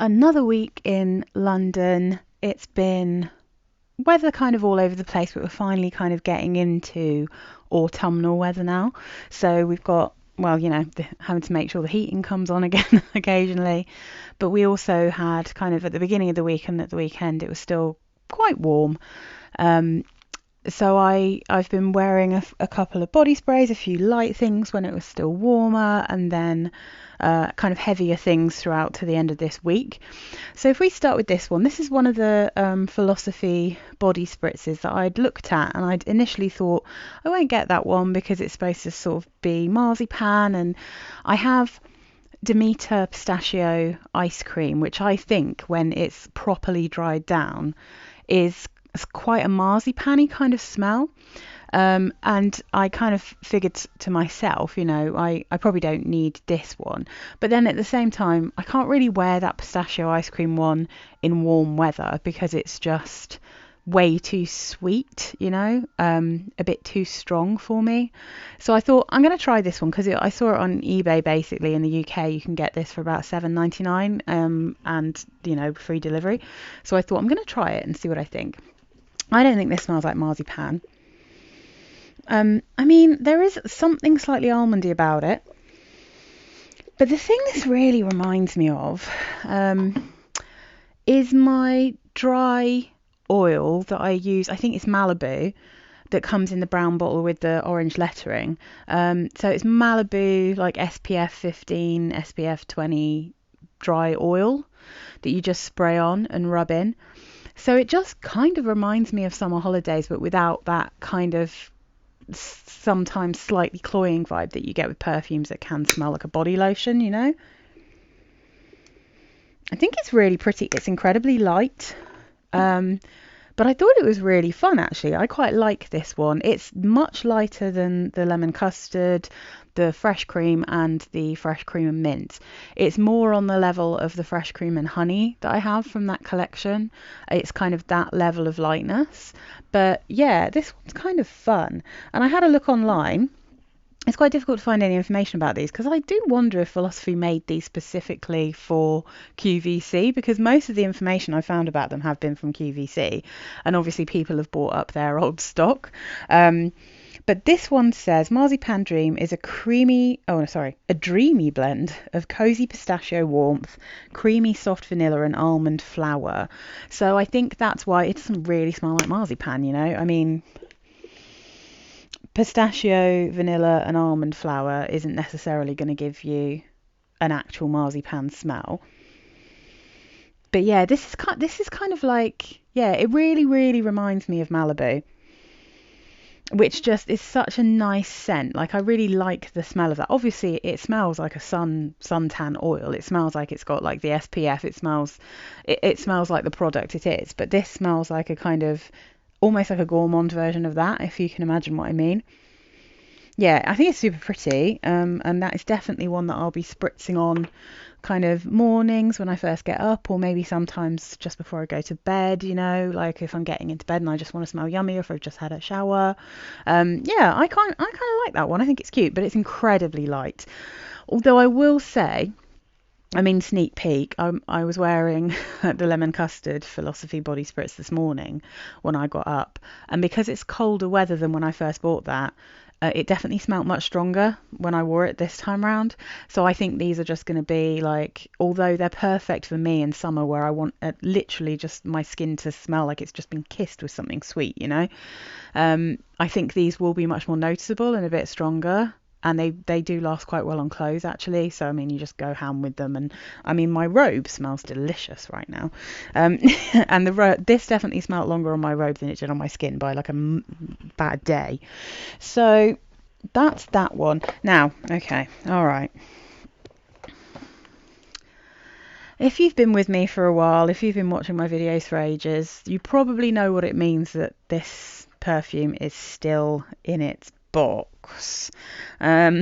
another week in London. It's been weather kind of all over the place, but we're finally kind of getting into autumnal weather now. So we've got, well, having to make sure the heating comes on again occasionally. But we also had kind of at the beginning of the week and at the weekend, it was still quite warm. Um, so I've been wearing a couple of body sprays, a few light things when it was still warmer, and then kind of heavier things throughout to the end of this week. So if we start with this one, this is one of the Philosophy body spritzes that I'd looked at, and I'd initially thought I won't get that one because it's supposed to sort of be marzipan, and I have Demeter pistachio ice cream, which I think when it's properly dried down is quite a marzipan-y kind of smell. And I kind of figured to myself, I probably don't need this one. But then at the same time, I can't really wear that pistachio ice cream one in warm weather because it's just way too sweet, a bit too strong for me. So I thought I'm going to try this one because I saw it on eBay. Basically in the UK you can get this for about £7.99 and free delivery. So I thought I'm going to try it and see what I think. I don't think this smells like marzipan. I mean, there is something slightly almondy about it. But the thing this really reminds me of is my dry oil that I use. I think it's Malibu that comes in the brown bottle with the orange lettering. So it's Malibu, like SPF 15, SPF 20 dry oil that you just spray on and rub in. So it just kind of reminds me of summer holidays, but without that kind of sometimes slightly cloying vibe that you get with perfumes that can smell like a body lotion, I think it's really pretty. It's incredibly light. But I thought it was really fun, actually. I quite like this one. It's much lighter than the lemon custard, the fresh cream, and the fresh cream and mint. It's more on the level of the fresh cream and honey that I have from that collection. It's kind of that level of lightness. But yeah, this one's kind of fun. And I had a look online. It's quite difficult to find any information about these because I do wonder if Philosophy made these specifically for QVC, because most of the information I found about them have been from QVC, and obviously people have bought up their old stock. But this one says Marzipan Dream is a dreamy blend of cozy pistachio warmth, creamy soft vanilla and almond flour. So I think that's why it doesn't really smell like marzipan, I mean, pistachio, vanilla and almond flour isn't necessarily going to give you an actual marzipan smell. But yeah, this is kind of like, it really, really reminds me of Malibu, which just is such a nice scent. Like, I really like the smell of that. Obviously, it smells like a suntan oil. It smells like it's got like the SPF. It smells like the product it is. But this smells like a kind of almost like a gourmand version of that, if you can imagine what I mean. Yeah, I think it's super pretty, and that is definitely one that I'll be spritzing on kind of mornings when I first get up, or maybe sometimes just before I go to bed, like if I'm getting into bed and I just want to smell yummy, or if I've just had a shower. Yeah, I kind of like that one. I think it's cute, but it's incredibly light. Although I will say, I mean, sneak peek, I was wearing the lemon custard Philosophy body spritz this morning when I got up, and because it's colder weather than when I first bought that, it definitely smelled much stronger when I wore it this time round. So I think these are just going to be like, although they're perfect for me in summer where I want literally just my skin to smell like it's just been kissed with something sweet, I think these will be much more noticeable and a bit stronger. And they do last quite well on clothes, actually. So, I mean, you just go ham with them. And, I mean, my robe smells delicious right now. And this definitely smelled longer on my robe than it did on my skin by, like, a bad day. So, that's that one. Now, okay, all right. If you've been with me for a while, if you've been watching my videos for ages, you probably know what it means that this perfume is still in its box. So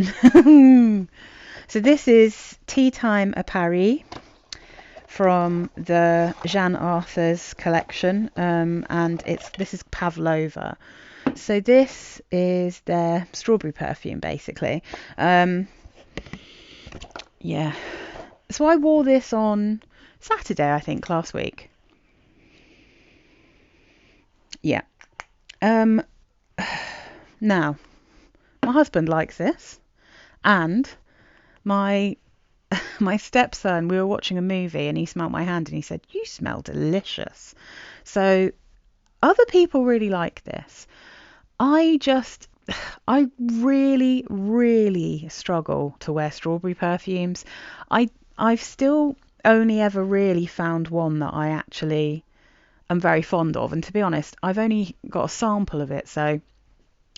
this is Tea Time à Paris from the Jeanne Arthes collection, and this is Pavlova. So this is their strawberry perfume, basically. Yeah. So I wore this on Saturday, I think, last week. Yeah. Now, my husband likes this, and my my stepson, we were watching a movie and he smelled my hand and he said, "You smell delicious." So other people really like this. I just, I really, really struggle to wear strawberry perfumes. I've still only ever really found one that I actually am very fond of. And to be honest, I've only got a sample of it. So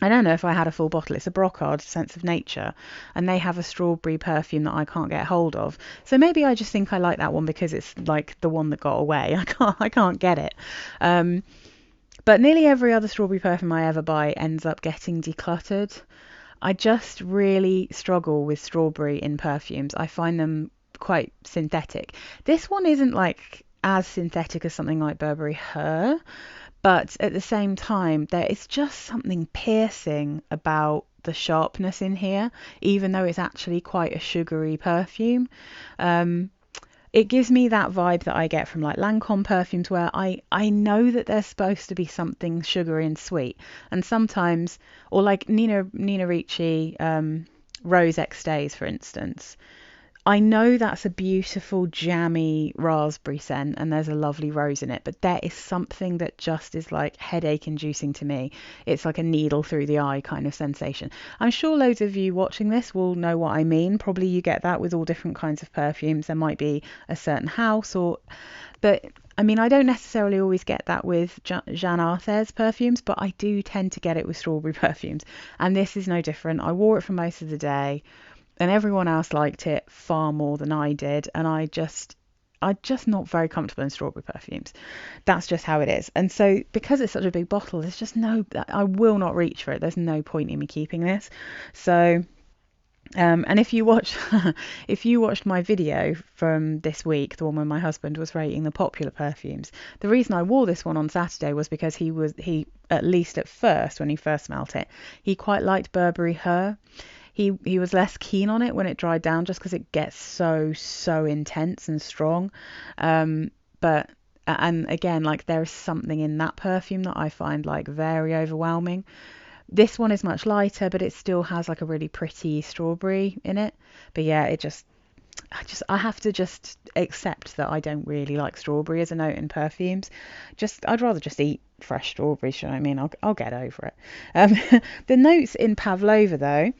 I don't know if I had a full bottle. It's a Brocard, Sense of Nature, and they have a strawberry perfume that I can't get hold of. So maybe I just think I like that one because it's like the one that got away. I can't get it. But nearly every other strawberry perfume I ever buy ends up getting decluttered. I just really struggle with strawberry in perfumes. I find them quite synthetic. This one isn't like as synthetic as something like Burberry Her, but at the same time, there is just something piercing about the sharpness in here, even though it's actually quite a sugary perfume. It gives me that vibe that I get from like Lancome perfumes, where I know that there's supposed to be something sugary and sweet, and sometimes, or like Nina Ricci, Rose X Days, for instance. I know that's a beautiful jammy raspberry scent and there's a lovely rose in it, but there is something that just is like headache inducing to me. It's like a needle through the eye kind of sensation. I'm sure loads of you watching this will know what I mean. Probably you get that with all different kinds of perfumes. There might be a certain house but I mean, I don't necessarily always get that with Jeanne Arthes perfumes, but I do tend to get it with strawberry perfumes. And this is no different. I wore it for most of the day, and everyone else liked it far more than I did, and I'm just not very comfortable in strawberry perfumes. That's just how it is. And so because it's such a big bottle, there's just I will not reach for it. There's no point in me keeping this. So and if you watched my video from this week, the one where my husband was rating the popular perfumes, the reason I wore this one on Saturday was because he at least at first, when he first smelt it, he quite liked Burberry Her. He was less keen on it when it dried down, just because it gets so intense and strong. But and again, like there is something in that perfume that I find like very overwhelming. This one is much lighter, but it still has like a really pretty strawberry in it. But yeah, I have to just accept that I don't really like strawberry as a note in perfumes. I'd rather just eat fresh strawberries. You know what I mean? I'll get over it. The notes in Pavlova though.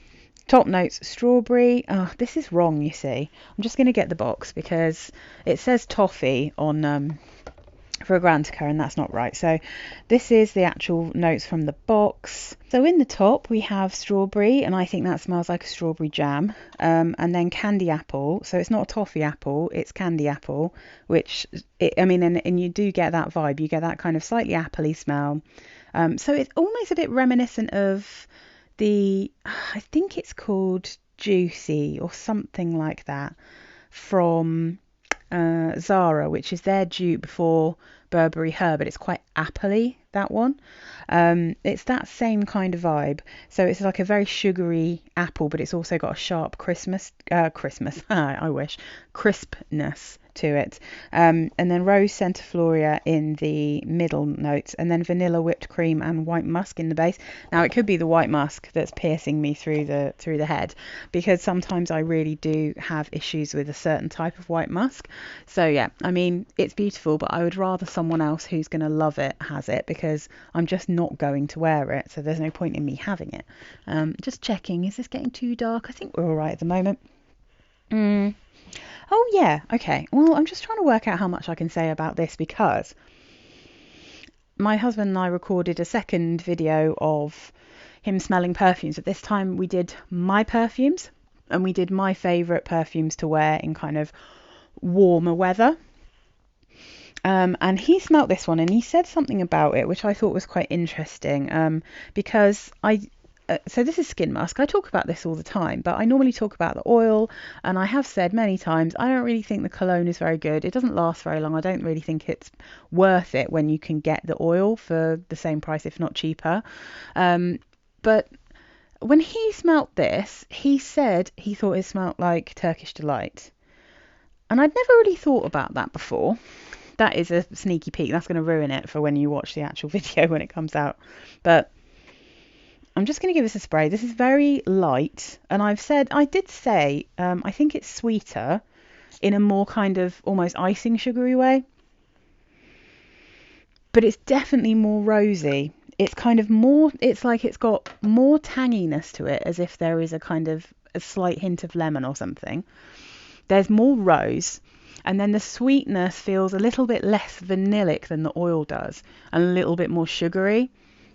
Top notes, strawberry. Oh, this is wrong, you see. I'm just going to get the box because it says toffee on Fragrantica, and that's not right. So this is the actual notes from the box. So in the top we have strawberry, and I think that smells like a strawberry jam. And then candy apple. So it's not a toffee apple, it's candy apple, which, and you do get that vibe. You get that kind of slightly appley smell. So it's almost a bit reminiscent of I think it's called Juicy or something like that from Zara, which is their dupe for Burberry Her, but it's quite appley, that one. It's that same kind of vibe. So it's like a very sugary apple, but it's also got a sharp I wish, crispness to it. And then rose centifloria in the middle notes, and then vanilla, whipped cream and white musk in the base. Now it could be the white musk that's piercing me through the head, because sometimes I really do have issues with a certain type of white musk. So yeah, I mean, it's beautiful, but I would rather someone else who's going to love it has it, because I'm just not going to wear it, so there's no point in me having it. Just checking, is this getting too dark? I think we're all right at the moment. Oh yeah, okay. Well, I'm just trying to work out how much I can say about this, because my husband and I recorded a second video of him smelling perfumes. At this time we did my perfumes, and we did my favourite perfumes to wear in kind of warmer weather. And he smelt this one and he said something about it which I thought was quite interesting, because so this is Skin Musk. I talk about this all the time, but I normally talk about the oil, and I have said many times I don't really think the cologne is very good. It doesn't last very long. I don't really think it's worth it when you can get the oil for the same price, if not cheaper. But when he smelt this, he said he thought it smelt like Turkish Delight. And I'd never really thought about that before. That is a sneaky peek. That's going to ruin it for when you watch the actual video when it comes out. But I'm just going to give this a spray. This is very light. And I did say, I think it's sweeter in a more kind of almost icing sugary way. But it's definitely more rosy. It's kind of more, it's like it's got more tanginess to it, as if there is a kind of a slight hint of lemon or something. There's more rose, and then the sweetness feels a little bit less vanillic than the oil does, and a little bit more sugary.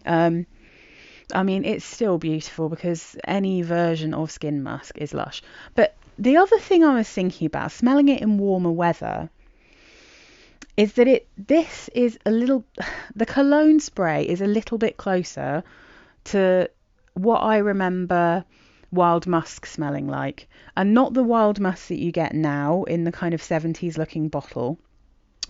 I mean, it's still beautiful because any version of Skin Musk is Lush. But the other thing I was thinking about, smelling it in warmer weather, is that this is a little, the cologne spray is a little bit closer to what I remember wild musk smelling like, and not the wild musk that you get now in the kind of 70s looking bottle,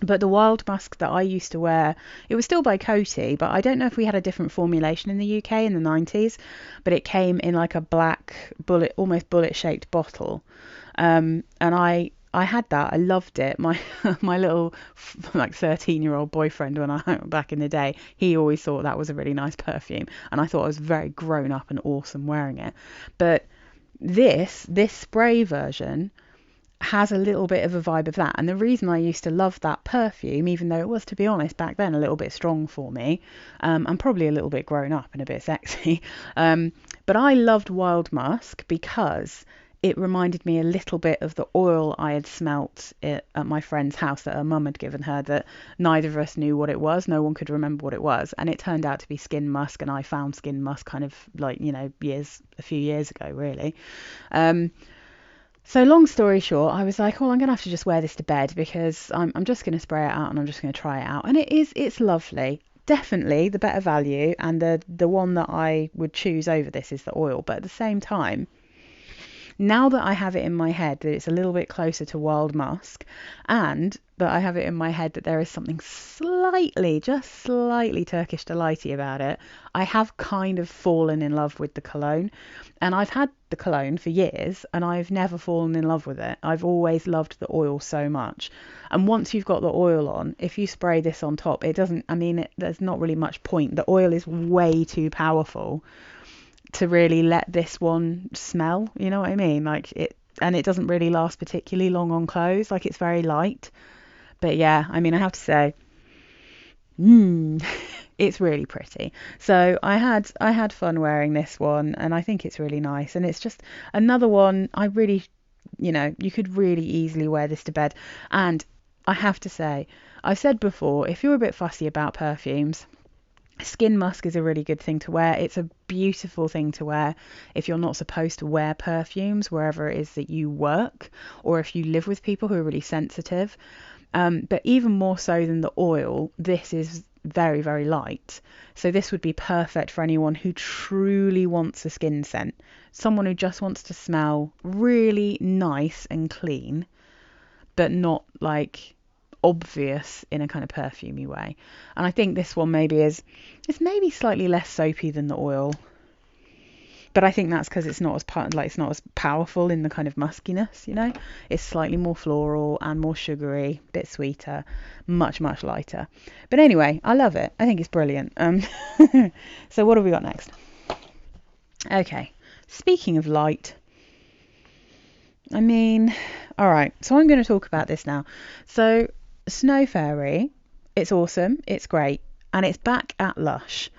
but the wild musk that I used to wear. It was still by Coty, but I don't know if we had a different formulation in the UK in the 90s, but it came in like a black bullet, almost bullet shaped bottle, and I had that. I loved it. My little like 13-year-old boyfriend, when I back in the day, he always thought that was a really nice perfume, and I thought I was very grown up and awesome wearing it. But this spray version has a little bit of a vibe of that, and the reason I used to love that perfume, even though it was, to be honest, back then a little bit strong for me, and probably a little bit grown up and a bit sexy, but I loved Wild Musk because it reminded me a little bit of the oil I had smelt at my friend's house that her mum had given her, that neither of us knew what it was. No one could remember what it was. And it turned out to be Skin Musk, and I found Skin Musk kind of like, a few years ago, really. So long story short, I was like, well, I'm going to have to just wear this to bed because I'm just going to spray it out and I'm just going to try it out. And it's lovely. Definitely the better value, and the one that I would choose over this is the oil. But at the same time, now that I have it in my head that it's a little bit closer to Wild Musk, and that I have it in my head that there is something just slightly Turkish delighty about it, I have kind of fallen in love with the cologne. And I've had the cologne for years and I've never fallen in love with it. I've always loved the oil so much. And once you've got the oil on, if you spray this on top, there's not really much point. The oil is way too powerful to really let this one smell, you know what I mean? Like it doesn't really last particularly long on clothes. Like, it's very light. But yeah, I mean, I have to say, it's really pretty. So I had fun wearing this one, and I think it's really nice. And it's just another one I really, you could really easily wear this to bed. And I have to say, I've said before, if you're a bit fussy about perfumes, Skin Musk is a really good thing to wear. It's a beautiful thing to wear if you're not supposed to wear perfumes wherever it is that you work, or if you live with people who are really sensitive. But even more so than the oil, this is very, very light. So this would be perfect for anyone who truly wants a skin scent. Someone who just wants to smell really nice and clean, but not like obvious in a kind of perfumey way. And I think this one it's maybe slightly less soapy than the oil, but I think that's because it's not as powerful in the kind of muskiness. It's slightly more floral and more sugary, bit sweeter, much lighter. But anyway, I love it. I think it's brilliant. So what have we got next? Okay, speaking of light, I mean, all right, so I'm going to talk about this now. So Snow Fairy, it's awesome, it's great, and it's back at Lush.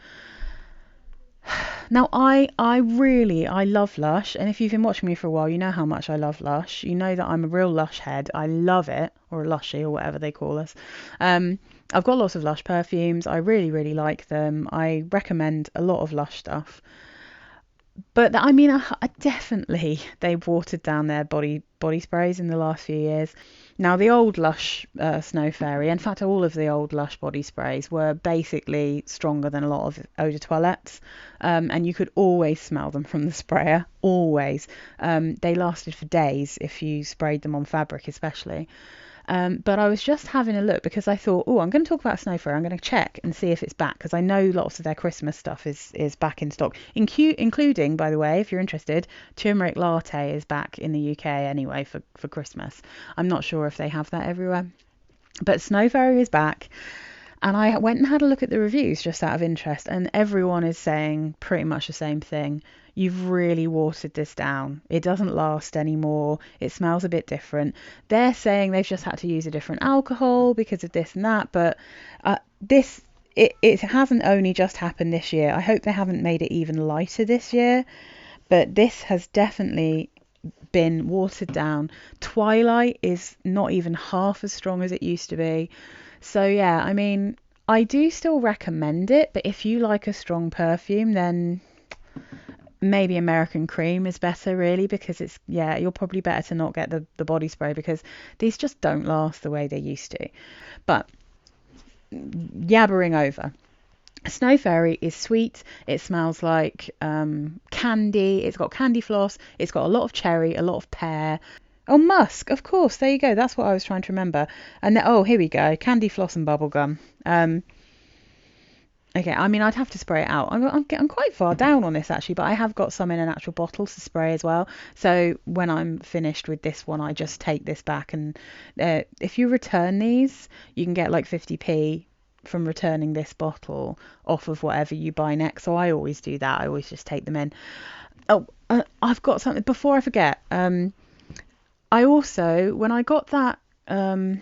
Now, I love Lush, and if you've been watching me for a while, you know how much I love Lush. You know that I'm a real Lush head. I love it, or a Lushy, or whatever they call us. I've got lots of Lush perfumes. I really, really like them. I recommend a lot of Lush stuff. But I mean, I definitely, they've watered down their body sprays in the last few years. Now, the old Lush Snow Fairy, in fact, all of the old Lush body sprays were basically stronger than a lot of eau de toilettes, and you could always smell them from the sprayer, always. They lasted for days if you sprayed them on fabric, especially. But I was just having a look because I thought, oh, I'm going to talk about Snow Fairy. I'm going to check and see if it's back, because I know lots of their Christmas stuff is back in stock, including, by the way, if you're interested, turmeric latte is back in the UK anyway for Christmas. I'm not sure if they have that everywhere, but Snow Fairy is back. And I went and had a look at the reviews just out of interest, and everyone is saying pretty much the same thing. You've really watered this down. It doesn't last anymore. It smells a bit different. They're saying they've just had to use a different alcohol because of this and that, but it hasn't only just happened this year. I hope they haven't made it even lighter this year, but this has definitely been watered down. Twilight is not even half as strong as it used to be. So yeah, I mean, I do still recommend it, but if you like a strong perfume, then maybe American Cream is better, really, because you're probably better to not get the body spray, because these just don't last the way they used to. But yabbering over. Snow Fairy is sweet. It smells like candy. It's got candy floss. It's got a lot of cherry, a lot of pear. Oh, musk, of course. There you go. That's what I was trying to remember. And here we go. Candy floss and bubblegum. Okay, I mean, I'd have to spray it out. I'm quite far down on this, actually, but I have got some in an actual bottle to spray as well. So when I'm finished with this one, I just take this back. And if you return these, you can get like 50p from returning this bottle off of whatever you buy next. So I always do that. I always just take them in. Oh, I've got something before I forget. I also, when I got that, it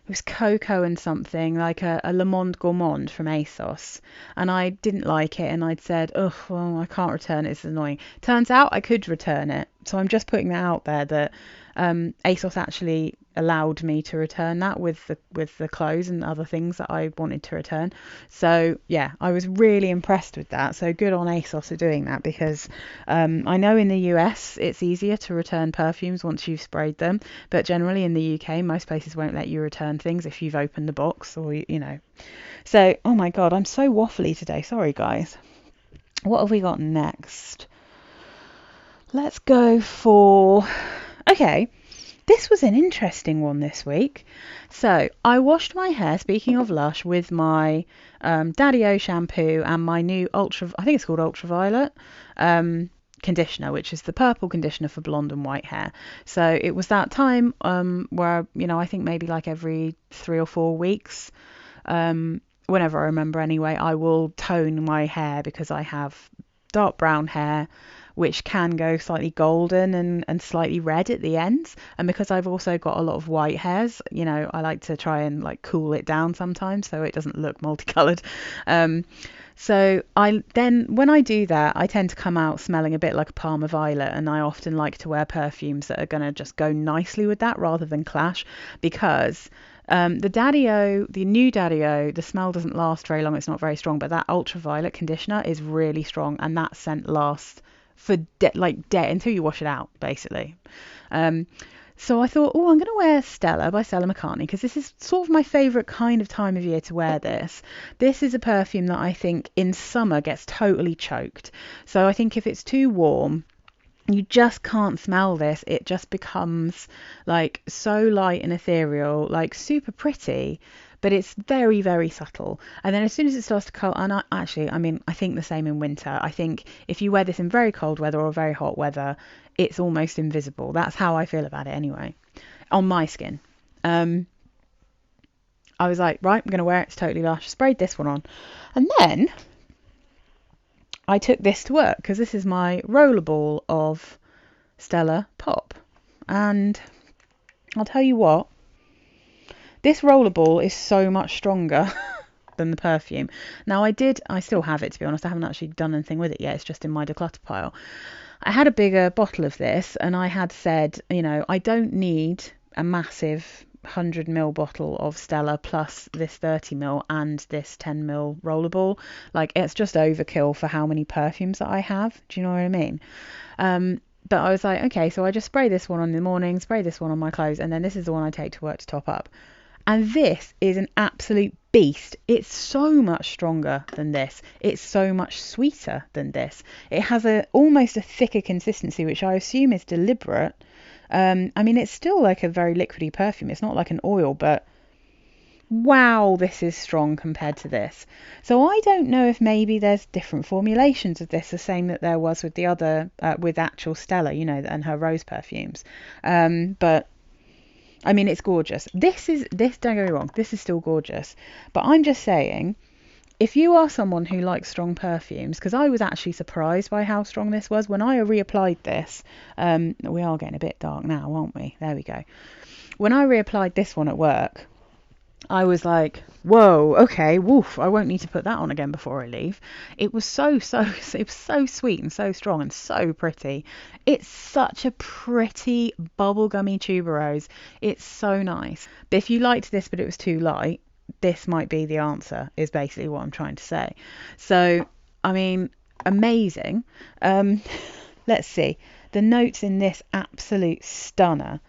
was Coco and something, like a Le Monde Gourmand from ASOS, and I didn't like it, and I'd said, oh, well, I can't return it, it's annoying. Turns out I could return it, so I'm just putting that out there, that ASOS actually allowed me to return that with the clothes and other things that I wanted to return. So yeah, I was really impressed with that. So good on ASOS for doing that, because I know in the US it's easier to return perfumes once you've sprayed them, but generally in the UK most places won't let you return things if you've opened the box, or So oh my god, I'm so waffly today, sorry guys. What have we got next? Let's go for, okay, this was an interesting one this week. So I washed my hair, speaking of Lush, with my Daddy-O shampoo and my new I think it's called Ultraviolet conditioner, which is the purple conditioner for blonde and white hair. So it was that time where, I think maybe like every 3 or 4 weeks, whenever I remember anyway, I will tone my hair, because I have dark brown hair which can go slightly golden and slightly red at the ends, and because I've also got a lot of white hairs, I like to try and like cool it down sometimes so it doesn't look multicolored. So when I do that, I tend to come out smelling a bit like a Parma Violet, and I often like to wear perfumes that are going to just go nicely with that rather than clash, because the new Daddy-O, the smell doesn't last very long. It's not very strong, but that Ultraviolet conditioner is really strong, and that scent lasts for until you wash it out, basically. So I thought, I'm going to wear Stella by Stella McCartney, because this is sort of my favourite kind of time of year to wear this. This is a perfume that I think in summer gets totally choked. So I think if it's too warm, you just can't smell this. It just becomes like so light and ethereal, like super pretty, but it's very, very subtle. And then as soon as it starts to cold, and I think the same in winter. I think if you wear this in very cold weather or very hot weather, it's almost invisible. That's how I feel about it anyway, on my skin. I was like, right, I'm going to wear it. It's totally Lush. Sprayed this one on. And then I took this to work, because this is my rollerball of Stella Pop. And I'll tell you what, this rollerball is so much stronger than the perfume. Now I still have it, to be honest. I haven't actually done anything with it yet. It's just in my declutter pile. I had a bigger bottle of this, and I had said, I don't need a massive 100ml bottle of Stella plus this 30ml and this 10ml rollerball. Like, it's just overkill for how many perfumes that I have. Do you know what I mean? But I was like, okay, so I just spray this one on in the morning, spray this one on my clothes, and then this is the one I take to work to top up. And this is an absolute beast. It's so much stronger than this. It's so much sweeter than this. It has almost a thicker consistency, which I assume is deliberate. I mean, it's still like a very liquidy perfume. It's not like an oil, but wow, this is strong compared to this. So I don't know if maybe there's different formulations of this, the same that there was with the other, with actual Stella, you know, and her rose perfumes. But I mean, it's gorgeous. This, don't get me wrong, this is still gorgeous. But I'm just saying, if you are someone who likes strong perfumes, because I was actually surprised by how strong this was when I reapplied this. We are getting a bit dark now, aren't we? There we go. When I reapplied this one at work, I was like, whoa, okay, woof, I won't need to put that on again before I leave. It was it was so sweet and so strong and so pretty. It's such a pretty bubblegummy tuberose. It's so nice. But if you liked this but it was too light, this might be the answer, is basically what I'm trying to say. So, I mean, amazing. Let's see. The notes in this absolute stunner.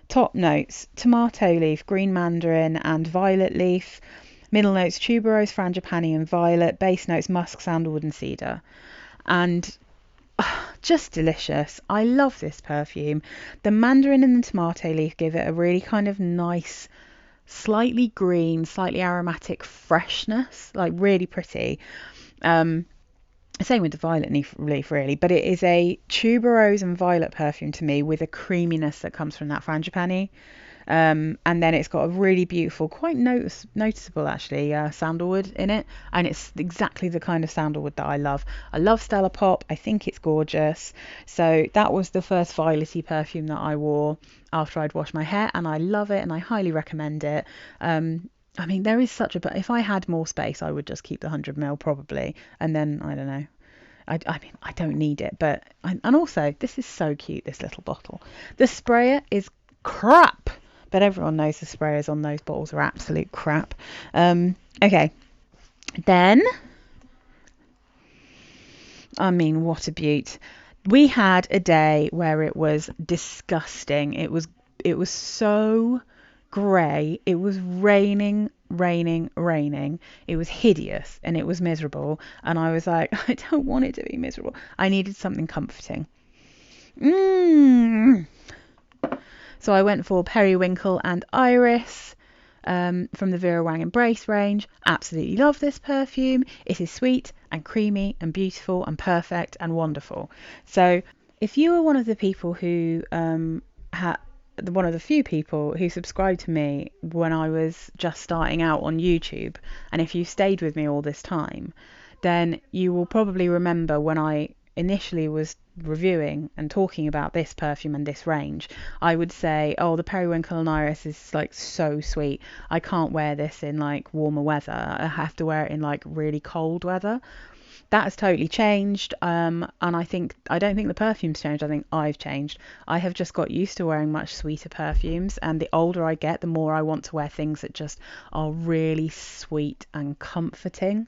Top notes, tomato leaf, green mandarin and violet leaf. Middle notes, tuberose, frangipani and violet. Base notes, musk, sandalwood and cedar. And just delicious. I love this perfume. The mandarin and the tomato leaf give it a really kind of nice, slightly green, slightly aromatic freshness. Like really pretty. Same with the violet leaf really, but it is a tuberose and violet perfume to me with a creaminess that comes from that frangipani. And then it's got a really beautiful, quite noticeable actually, sandalwood in it. And it's exactly the kind of sandalwood that I love. I love Stella Pop. I think it's gorgeous. So that was the first violety perfume that I wore after I'd washed my hair. And I love it and I highly recommend it. I mean, there is such a... But if I had more space, I would just keep the 100ml probably. And then, I don't know. I mean, I don't need it. But... And also, this is so cute, this little bottle. The sprayer is crap. But everyone knows the sprayers on those bottles are absolute crap. Okay. Then... I mean, what a beaut. We had a day where it was disgusting. It was so... grey. It was raining. It was hideous and it was miserable. And I was like, I don't want it to be miserable. I needed something comforting. So I went for Periwinkle and Iris from the Vera Wang Embrace range. Absolutely love this perfume. It is sweet and creamy and beautiful and perfect and wonderful. So if you are one of the people who one of the few people who subscribed to me when I was just starting out on YouTube, and if you stayed with me all this time, then you will probably remember when I initially was reviewing and talking about this perfume and this range, I would say, oh, the Periwinkle and Iris is like so sweet. I can't wear this in like warmer weather. I have to wear it in like really cold weather. That has totally changed, and I don't think the perfume's changed. I think I've changed. I have just got used to wearing much sweeter perfumes, and the older I get, the more I want to wear things that just are really sweet and comforting.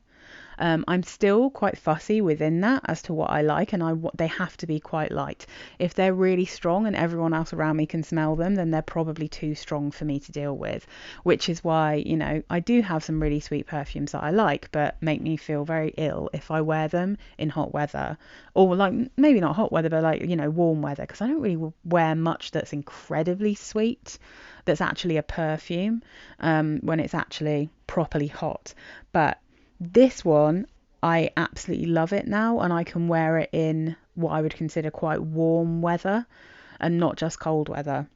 I'm still quite fussy within that as to what I like, and they have to be quite light. If they're really strong and everyone else around me can smell them, then they're probably too strong for me to deal with, which is why, you know, I do have some really sweet perfumes that I like, but make me feel very ill if I wear them in hot weather, or like maybe not hot weather, but like, you know, warm weather, because I don't really wear much that's incredibly sweet that's actually a perfume when it's actually properly hot. But this one, I absolutely love it now, and I can wear it in what I would consider quite warm weather and not just cold weather.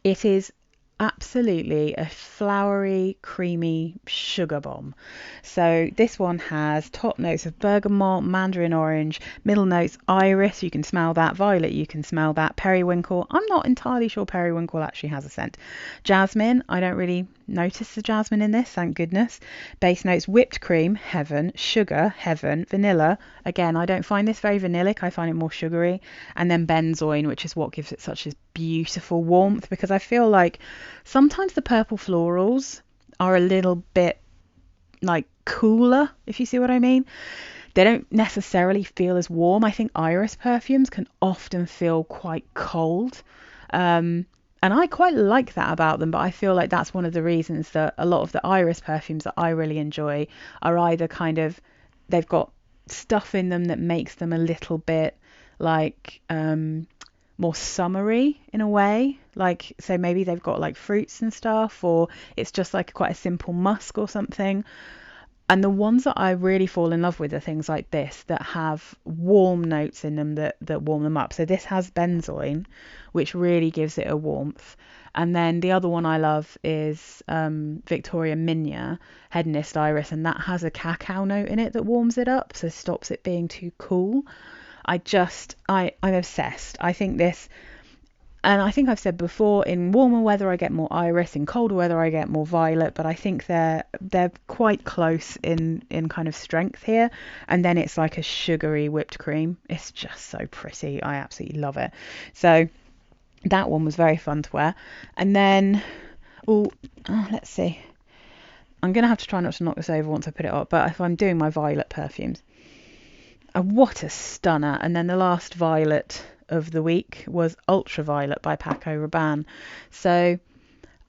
It is absolutely a flowery, creamy sugar bomb. So this one has top notes of bergamot, mandarin orange, middle notes iris, you can smell that, violet, you can smell that, periwinkle, I'm not entirely sure periwinkle actually has a scent, jasmine, I don't really notice the jasmine in this, thank goodness. Base notes whipped cream, heaven, sugar, heaven, vanilla, again I don't find this very vanillic, I find it more sugary, and then benzoin, which is what gives it such a beautiful warmth, because I feel like sometimes the purple florals are a little bit like cooler, if you see what I mean. They don't necessarily feel as warm. I think iris perfumes can often feel quite cold. And I quite like that about them, but I feel like that's one of the reasons that a lot of the iris perfumes that I really enjoy are either kind of, they've got stuff in them that makes them a little bit like, more summery in a way. Like, so maybe they've got like fruits and stuff, or it's just like quite a simple musk or something. And the ones that I really fall in love with are things like this that have warm notes in them that warm them up. So this has benzoin, which really gives it a warmth. And then the other one I love is Victoria Minya Hedonist Iris, and that has a cacao note in it that warms it up, so stops it being too cool. I'm obsessed. I think this, and I think I've said before, in warmer weather I get more iris, in colder weather I get more violet, but I think they're quite close in kind of strength here. And then it's like a sugary whipped cream. It's just so pretty. I absolutely love it. So that one was very fun to wear. And then, let's see. I'm going to have to try not to knock this over once I put it up, but if I'm doing my violet perfumes, what a stunner. And then the last violet of the week was Ultraviolet by Paco Rabanne. So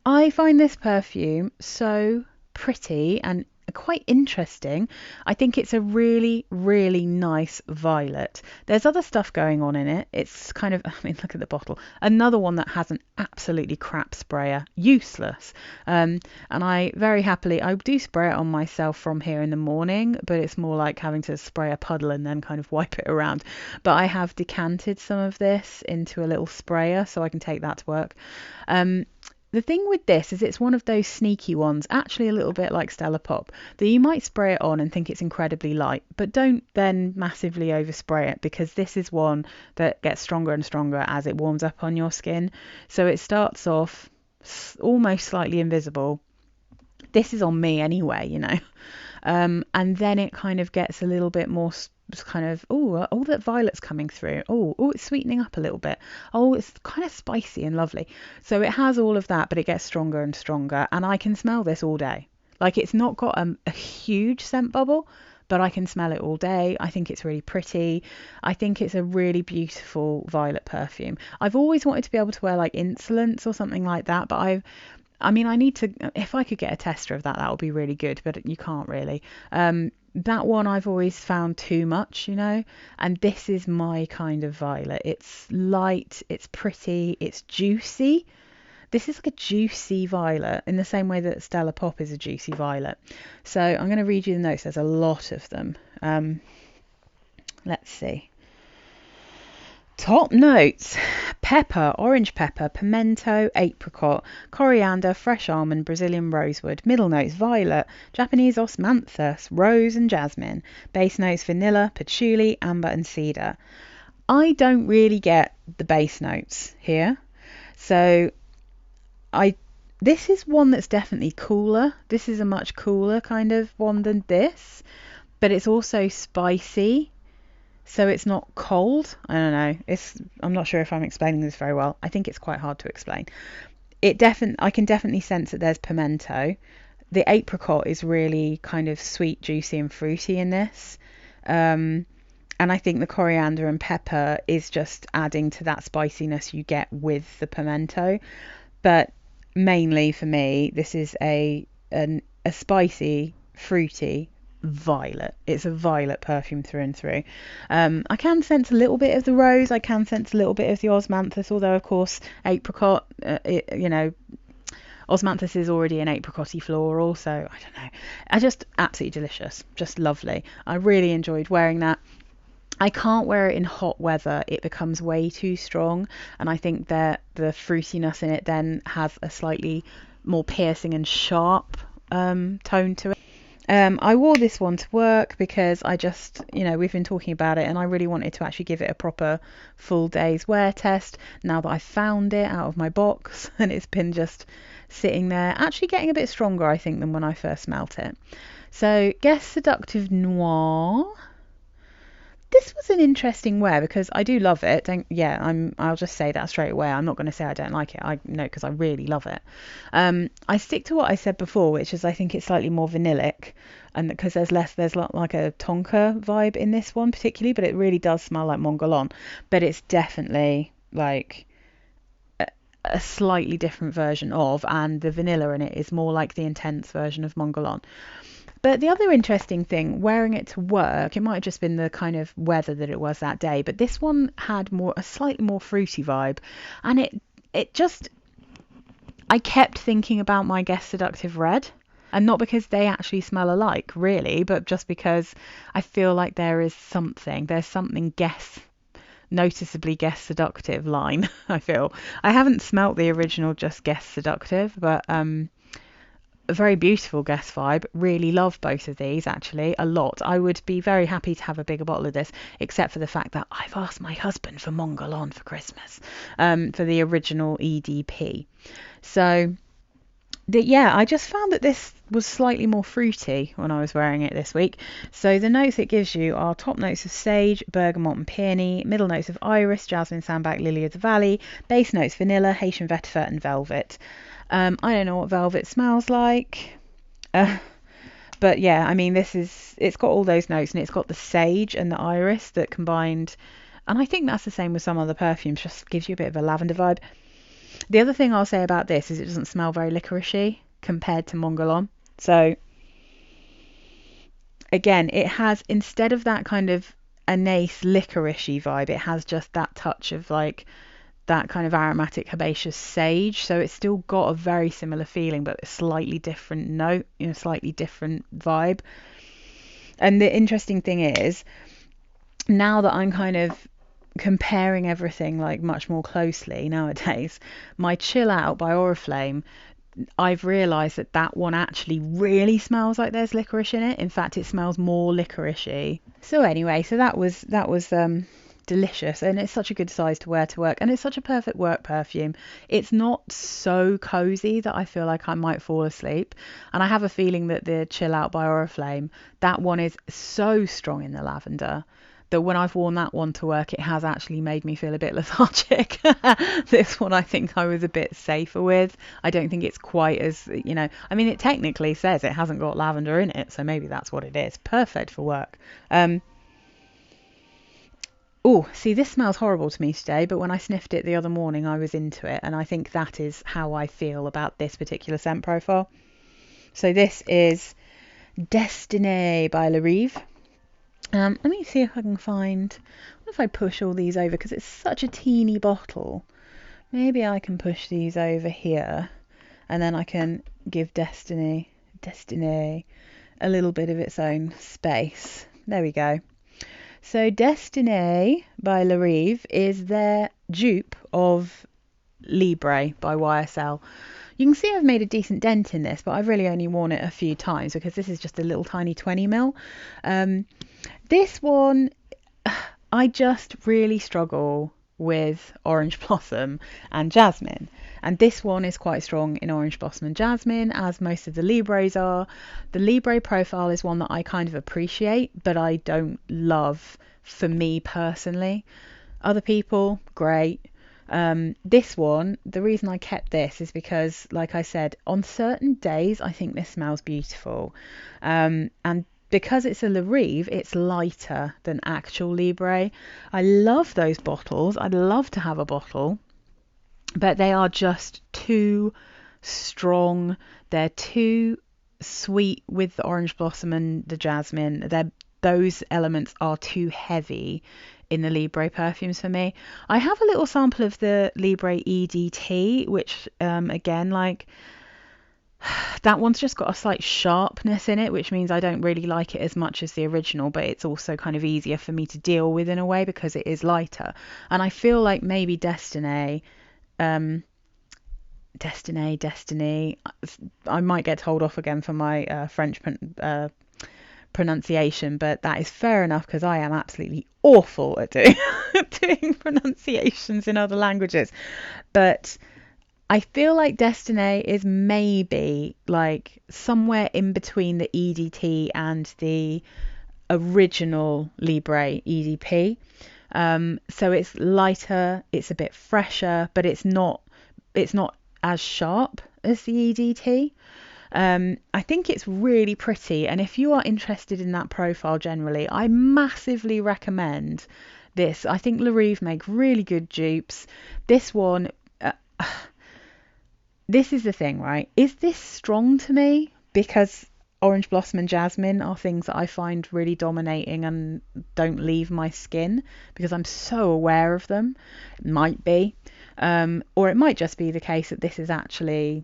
I find this perfume so pretty and quite interesting. I think it's a really, really nice violet. There's other stuff going on in it. It's kind of, I mean, look at the bottle. Another one that has an absolutely crap sprayer. Useless. And I very happily, I do spray it on myself from here in the morning, but it's more like having to spray a puddle and then kind of wipe it around. But I have decanted some of this into a little sprayer so I can take that to work. The thing with this is it's one of those sneaky ones, actually a little bit like Stella Pop, that you might spray it on and think it's incredibly light, but don't then massively overspray it, because this is one that gets stronger and stronger as it warms up on your skin. So it starts off almost slightly invisible. This is on me anyway, you know. And then it kind of gets a little bit more kind of, all that violet's coming through. It's sweetening up a little bit. It's kind of spicy and lovely. So it has all of that, but it gets stronger and stronger. And I can smell this all day. Like, it's not got a huge scent bubble, but I can smell it all day. I think it's really pretty. I think it's a really beautiful violet perfume. I've always wanted to be able to wear like Insolence or something like that, but I mean, I need to, if I could get a tester of that, that would be really good, but you can't really. That one I've always found too much, you know, and this is my kind of violet. It's light, it's pretty, it's juicy. This is like a juicy violet in the same way that Stella Pop is a juicy violet. So I'm going to read you the notes. There's a lot of them. Let's see. Top notes: pepper, orange pepper, pimento, apricot, coriander, fresh almond, Brazilian rosewood. Middle notes: violet, Japanese osmanthus, rose and jasmine. Base notes: vanilla, patchouli, amber and cedar. I don't really get the base notes here. So this is one that's definitely cooler. This is a much cooler kind of one than this, but it's also spicy. So it's not cold. I don't know. I'm not sure if I'm explaining this very well. I think it's quite hard to explain. I can definitely sense that there's pimento. The apricot is really kind of sweet, juicy and fruity in this. And I think the coriander and pepper is just adding to that spiciness you get with the pimento. But mainly for me, this is a spicy, fruity violet. It's a violet perfume through and through. I can sense a little bit of the rose. I can sense a little bit of the osmanthus, although of course apricot, osmanthus is already an apricotty floral, so I don't know. Just absolutely delicious, just lovely. I really enjoyed wearing that. I can't wear it in hot weather. It becomes way too strong, and I think that the fruitiness in it then has a slightly more piercing and sharp tone to it. I wore this one to work because I just, we've been talking about it and I really wanted to actually give it a proper full day's wear test now that I found it out of my box, and it's been just sitting there, actually getting a bit stronger, I think, than when I first smelt it. So, guess Seductive Noir. This was an interesting wear because I do love it. I'll just say that straight away. I'm not going to say I don't like it. I know, because I really love it. I stick to what I said before, which is I think it's slightly more vanillic, and because there's like a tonka vibe in this one particularly, but it really does smell like Mon Guerlain. But it's definitely like a slightly different version of, and the vanilla in it is more like the intense version of Mon Guerlain. But the other interesting thing, wearing it to work, it might have just been the kind of weather that it was that day, but this one had a slightly more fruity vibe, and it just, I kept thinking about my Guess Seductive Red, and not because they actually smell alike, really, but just because I feel like there's something noticeably Guess Seductive line. I feel I haven't smelt the original Just Guess Seductive, but a very beautiful Guess vibe. Really love both of these, actually, a lot. I would be very happy to have a bigger bottle of this, except for the fact that I've asked my husband for Mon Guerlain for Christmas, for the original EDP. So yeah, I just found that this was slightly more fruity when I was wearing it this week. So the notes it gives you are top notes of sage, bergamot and peony, middle notes of iris, jasmine, sambac, lily of the valley, base notes vanilla, Haitian vetiver and velvet. I don't know what velvet smells like, but yeah, I mean, it's got all those notes, and it's got the sage and the iris that combined, and I think that's the same with some other perfumes, just gives you a bit of a lavender vibe. The other thing I'll say about this is it doesn't smell very licoricey compared to Mon Guerlain. So again, it has, instead of that kind of anise licoricey vibe, it has just that touch of like that kind of aromatic herbaceous sage. So it's still got a very similar feeling, but a slightly different note, slightly different vibe. And the interesting thing is, now that I'm kind of comparing everything like much more closely nowadays, my Chill Out by Oriflame, I've realised that one actually really smells like there's licorice in it. In fact, it smells more licoricey. So anyway, so that was delicious, and it's such a good size to wear to work, and it's such a perfect work perfume. It's not so cozy that I feel like I might fall asleep, and I have a feeling that the Chill Out by Oriflame, that one is so strong in the lavender that when I've worn that one to work, it has actually made me feel a bit lethargic. This one I think I was a bit safer with. I don't think it's quite as, I mean, it technically says it hasn't got lavender in it, so maybe that's what it is. Perfect for work. Oh, see, this smells horrible to me today, but when I sniffed it the other morning, I was into it, and I think that is how I feel about this particular scent profile. So this is Destinee by Larive. Let me see if I can find, what if I push all these over, because it's such a teeny bottle. Maybe I can push these over here, and then I can give Destinee a little bit of its own space. There we go. So Destinee by Larive is their dupe of Libre by YSL. You can see I've made a decent dent in this, but I've really only worn it a few times because this is just a little tiny 20ml. This one, I just really struggle with Orange Blossom and Jasmine. And this one is quite strong in Orange Blossom and Jasmine, as most of the Libres are. The Libre profile is one that I kind of appreciate, but I don't love for me personally. Other people, great. This one, the reason I kept this is because, like I said, on certain days I think this smells beautiful. And because it's a Larive, it's lighter than actual Libre. I love those bottles. I'd love to have a bottle, but they are just too strong. They're too sweet with the Orange Blossom and the Jasmine. Those elements are too heavy in the Libre perfumes for me. I have a little sample of the Libre EDT, which again, like, that one's just got a slight sharpness in it, which means I don't really like it as much as the original, but it's also kind of easier for me to deal with in a way because it is lighter. And I feel like maybe Destinee, I might get told off again for my French pronunciation, but that is fair enough because I am absolutely awful at doing pronunciations in other languages. But I feel like Destinee is maybe like somewhere in between the EDT and the original Libre EDP. So it's lighter, it's a bit fresher, but it's not as sharp as the EDT. I think it's really pretty, and if you are interested in that profile generally, I massively recommend this. I think Larive make really good dupes. This one, this is the thing, right? Is this strong to me? Because Orange Blossom and Jasmine are things that I find really dominating and don't leave my skin because I'm so aware of them. It might be. Or it might just be the case that this is actually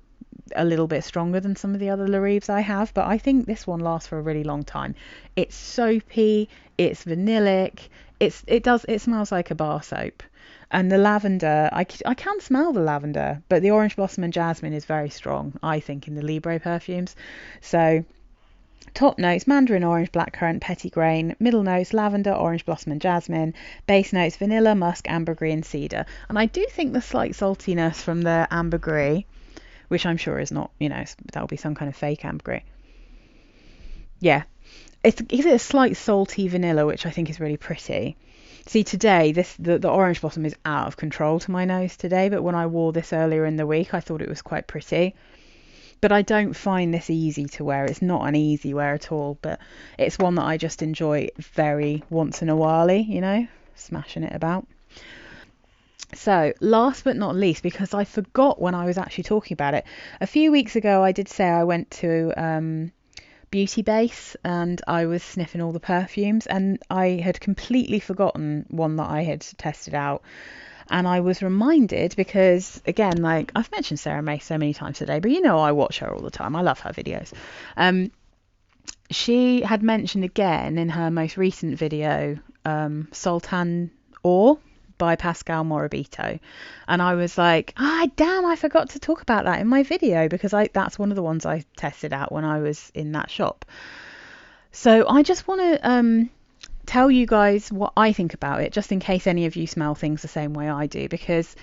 a little bit stronger than some of the other Larives I have, but I think this one lasts for a really long time. It's soapy, it's vanillic, it smells like a bar soap. And the lavender, I can smell the lavender, but the Orange Blossom and Jasmine is very strong, I think, in the Libre perfumes. So top notes: mandarin orange, blackcurrant, petitgrain. Middle notes: lavender, orange blossom and jasmine. Base notes: vanilla, musk, ambergris and cedar. And I do think the slight saltiness from the ambergris, which I'm sure is not, that'll be some kind of fake ambergris. Yeah, is it a slight salty vanilla, which I think is really pretty. See, today the orange blossom is out of control to my nose today, but when I wore this earlier in the week, I thought it was quite pretty. But I don't find this easy to wear. It's not an easy wear at all, but it's one that I just enjoy very once in a while, smashing it about. So last but not least, because I forgot when I was actually talking about it, a few weeks ago I did say I went to Beauty Base and I was sniffing all the perfumes, and I had completely forgotten one that I had tested out. And I was reminded because, again, like I've mentioned Sarah May so many times today, but I watch her all the time. I love her videos. She had mentioned again in her most recent video, Sultan Or by Pascal Morabito. And I was like, damn, I forgot to talk about that in my video because that's one of the ones I tested out when I was in that shop. So I just want to tell you guys what I think about it, just in case any of you smell things the same way I do, because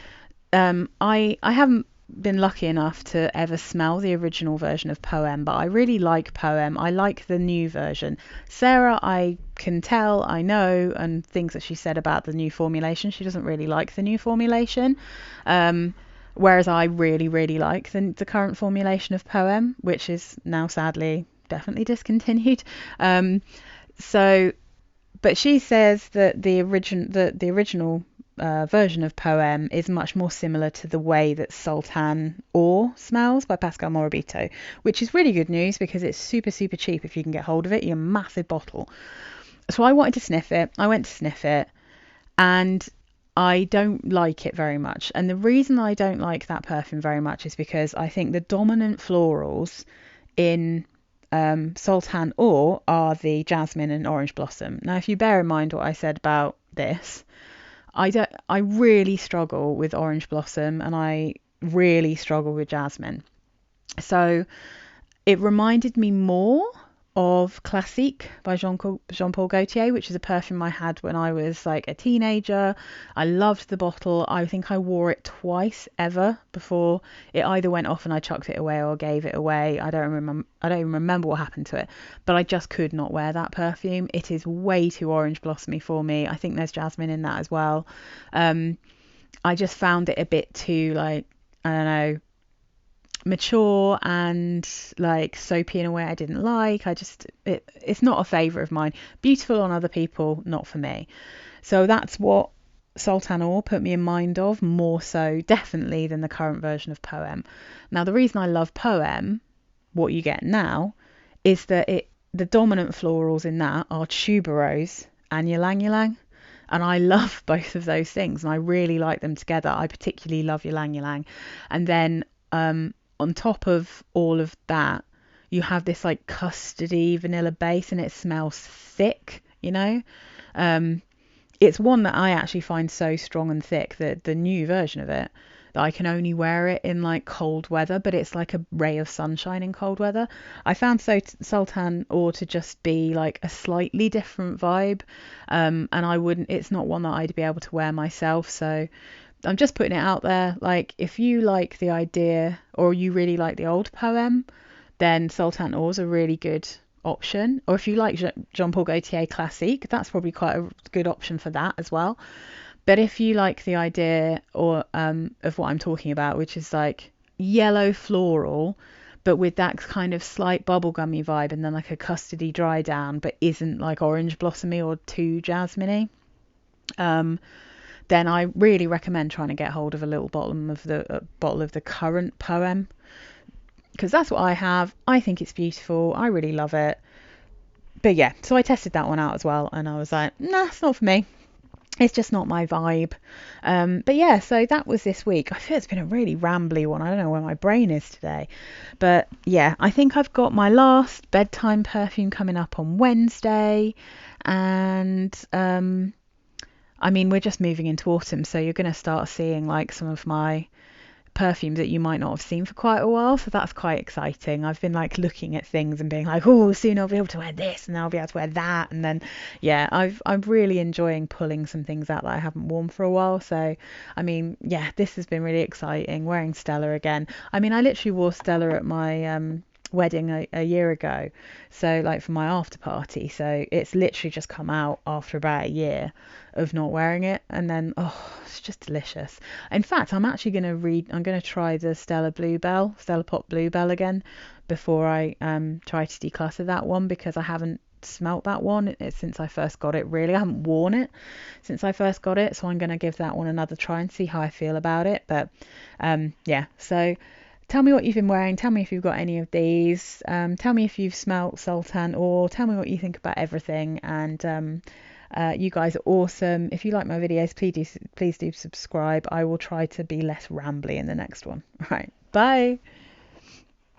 I haven't been lucky enough to ever smell the original version of Poeme, but I really like Poeme. I like the new version. Sarah, I can tell, I know, and things that she said about the new formulation, she doesn't really like the new formulation, whereas I really, really like the current formulation of Poeme, which is now sadly definitely discontinued. But she says that the original version of Poeme is much more similar to the way that Sultan Or smells by Pascal Morabito, which is really good news because it's super, super cheap if you can get hold of it. You're a massive bottle. So I wanted to sniff it. I went to sniff it and I don't like it very much. And the reason I don't like that perfume very much is because I think the dominant florals in Sultan Or are the jasmine and orange blossom. Now, if you bear in mind what I said about this, I really struggle with orange blossom and I really struggle with jasmine. So it reminded me more of Classique by Jean-Paul Gaultier, which is a perfume I had when I was like a teenager. I loved the bottle. I think I wore it twice ever before it either went off and I chucked it away or gave it away. I don't even remember what happened to it, but I just could not wear that perfume. It is way too orange blossomy for me. I think there's jasmine in that as well. I just found it a bit too I don't know, mature and like soapy in a way I didn't like. It's not a favourite of mine. Beautiful on other people, not for me. So that's what Sultan Or put me in mind of more so definitely than the current version of Poeme. Now the reason I love Poeme, what you get now, is that the dominant florals in that are tuberose and ylang ylang, and I love both of those things and I really like them together. I particularly love ylang ylang, and then on top of all of that, you have this like custardy vanilla base and it smells thick, It's one that I actually find so strong and thick that the new version of it, that I can only wear it in like cold weather, but it's like a ray of sunshine in cold weather. I found Sultan Or to just be like a slightly different vibe, and it's not one that I'd be able to wear myself, so I'm just putting it out there. Like, if you like the idea or you really like the old Poeme, then Sultan Or's a really good option. Or if you like Jean-Paul Gaultier Classique, that's probably quite a good option for that as well. But if you like the idea of what I'm talking about, which is like yellow floral, but with that kind of slight bubblegummy vibe and then like a custardy dry down, but isn't like orange blossomy or too jasmine-y, then I really recommend trying to get hold of a little bottle of the current Poeme, because that's what I have. I think it's beautiful. I really love it. But yeah, so I tested that one out as well, and I was like, nah, it's not for me. It's just not my vibe. But yeah, so that was this week. I feel it's been a really rambly one. I don't know where my brain is today. But yeah, I think I've got my last bedtime perfume coming up on Wednesday. And I mean, we're just moving into autumn, so you're going to start seeing like some of my perfumes that you might not have seen for quite a while, so that's quite exciting. I've been like looking at things and being like, oh, soon I'll be able to wear this and then I'll be able to wear that, and then yeah, I'm really enjoying pulling some things out that I haven't worn for a while. So I mean, yeah, this has been really exciting, wearing Stella again. I mean, I literally wore Stella at my wedding a year ago, so like for my after party, so it's literally just come out after about a year of not wearing it, and then it's just delicious. In fact, I'm actually I'm going to try the Stella Pop Bluebell again before I try to declutter that one, because I haven't smelt that one since I first got it. Really, I haven't worn it since I first got it, so I'm going to give that one another try and see how I feel about it. But yeah, so tell me what you've been wearing. Tell me if you've got any of these. Tell me if you've smelt Sultan, or tell me what you think about everything. And you guys are awesome. If you like my videos, please do subscribe. I will try to be less rambly in the next one. All right, bye.